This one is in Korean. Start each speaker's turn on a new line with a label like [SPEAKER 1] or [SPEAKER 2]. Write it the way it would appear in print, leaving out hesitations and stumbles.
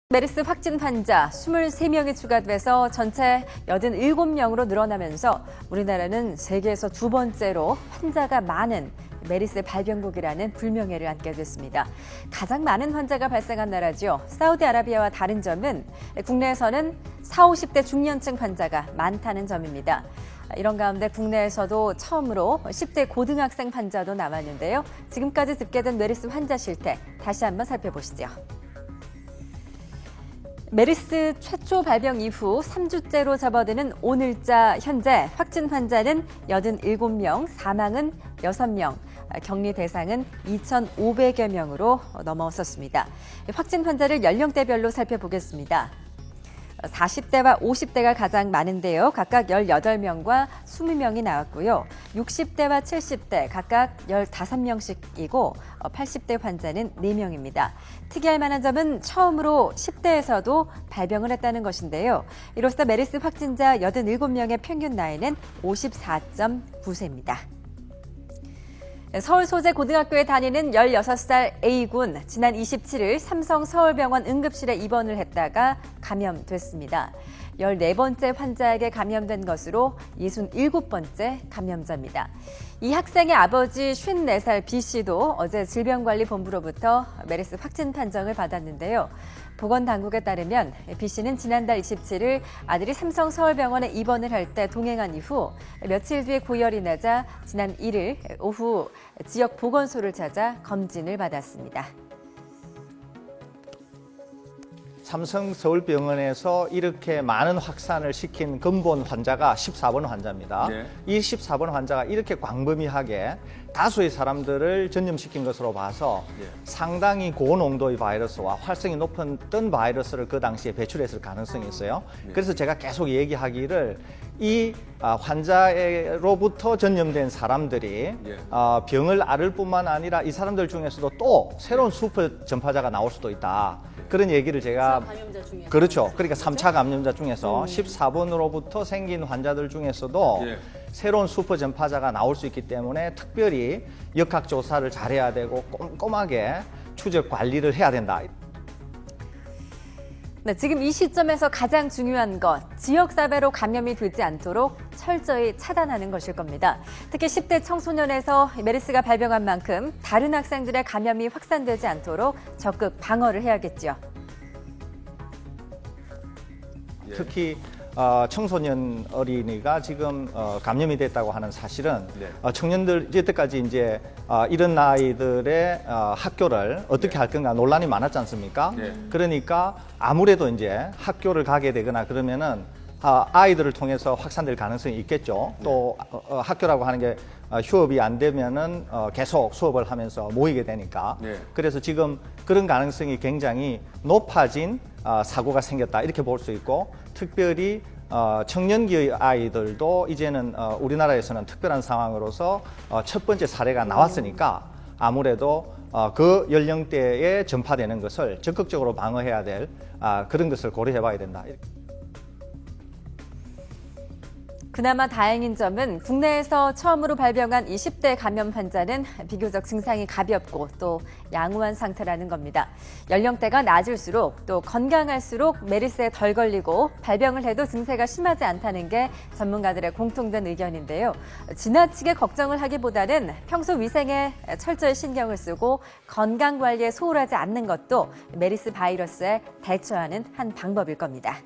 [SPEAKER 1] 메르스 확진 환자 23명이 추가돼서 전체 87명으로 늘어나면서 우리나라는 세계에서 두 번째로 환자가 많은 메르스 발병국이라는 불명예를 안게 됐습니다. 가장 많은 환자가 발생한 나라죠. 사우디아라비아와 다른 점은 국내에서는 40, 50대 중년층 환자가 많다는 점입니다. 이런 가운데 국내에서도 처음으로 10대 고등학생 환자도 나왔는데요. 지금까지 집계된 메르스 환자 실태 다시 한번 살펴보시죠. 메르스 최초 발병 이후 3주째로 접어드는 오늘자 현재 확진 환자는 87명, 사망은 6명, 격리 대상은 2,500여 명으로 넘어섰습니다. 확진 환자를 연령대별로 살펴보겠습니다. 40대와 50대가 가장 많은데요. 각각 18명과 20명이 나왔고요. 60대와 70대 각각 15명씩이고 80대 환자는 4명입니다. 특이할 만한 점은 처음으로 10대에서도 발병을 했다는 것인데요. 이로써 메르스 확진자 87명의 평균 나이는 54.9세입니다. 서울 소재 고등학교에 다니는 16살 A군, 지난 27일 삼성 서울병원 응급실에 입원을 했다가 감염됐습니다. 14번째 환자에게 감염된 것으로 67번째 감염자입니다. 이 학생의 아버지 54살 B씨도 어제 질병관리본부로부터 메르스 확진 판정을 받았는데요. 보건당국에 따르면 B씨는 지난달 27일 아들이 삼성 서울병원에 입원을 할 때 동행한 이후 며칠 뒤에 고열이 나자 지난 1일 오후 지역 보건소를 찾아 검진을 받았습니다.
[SPEAKER 2] 삼성 서울병원에서 이렇게 많은 확산을 시킨 근본 환자가 14번 환자입니다.
[SPEAKER 3] 네.
[SPEAKER 2] 이 14번 환자가 이렇게 광범위하게 다수의 사람들을 전염시킨 것으로 봐서
[SPEAKER 3] 네.
[SPEAKER 2] 상당히 고농도의 바이러스와 활성이 높은 바이러스를 그 당시에 배출했을 가능성이 있어요.
[SPEAKER 3] 네.
[SPEAKER 2] 그래서 제가 계속 얘기하기를 이 환자로부터 전염된 사람들이
[SPEAKER 3] 예.
[SPEAKER 2] 병을 앓을 뿐만 아니라 이 사람들 중에서도 또 새로운 슈퍼 전파자가 나올 수도 있다. 그런 얘기를 제가
[SPEAKER 1] 감염자 중에서.
[SPEAKER 2] 그렇죠. 그러니까 3차 감염자 중에서 14번으로부터 생긴 환자들 중에서도
[SPEAKER 3] 예.
[SPEAKER 2] 새로운 슈퍼 전파자가 나올 수 있기 때문에 특별히 역학조사를 잘해야 되고 꼼꼼하게 추적 관리를 해야 된다.
[SPEAKER 1] 네, 지금 이 시점에서 가장 중요한 것, 지역사회로 감염이 되지 않도록 철저히 차단하는 것일 겁니다. 특히 10대 청소년에서 메르스가 발병한 만큼 다른 학생들의 감염이 확산되지 않도록 적극 방어를 해야겠죠.
[SPEAKER 3] 예.
[SPEAKER 2] 특히 청소년 어린이가 지금 감염이 됐다고 하는 사실은
[SPEAKER 3] 네.
[SPEAKER 2] 청년들 이때까지 이제 이런 아이들의 학교를 어떻게
[SPEAKER 3] 네.
[SPEAKER 2] 할 건가 논란이 많았지 않습니까?
[SPEAKER 3] 네.
[SPEAKER 2] 그러니까 아무래도 이제 학교를 가게 되거나 그러면은 아이들을 통해서 확산될 가능성이 있겠죠. 또 학교라고 하는 게 휴업이 안 되면은 계속 수업을 하면서 모이게 되니까.
[SPEAKER 3] 네.
[SPEAKER 2] 그래서 지금 그런 가능성이 굉장히 높아진 사고가 생겼다 이렇게 볼 수 있고, 특별히 청년기의 아이들도 이제는 우리나라에서는 특별한 상황으로서 첫 번째 사례가 나왔으니까 아무래도 그 연령대에 전파되는 것을 적극적으로 방어해야 될 그런 것을 고려해 봐야 된다.
[SPEAKER 1] 그나마 다행인 점은 국내에서 처음으로 발병한 20대 감염 환자는 비교적 증상이 가볍고 또 양호한 상태라는 겁니다. 연령대가 낮을수록 또 건강할수록 메르스에 덜 걸리고 발병을 해도 증세가 심하지 않다는 게 전문가들의 공통된 의견인데요. 지나치게 걱정을 하기보다는 평소 위생에 철저히 신경을 쓰고 건강 관리에 소홀하지 않는 것도 메르스 바이러스에 대처하는 한 방법일 겁니다.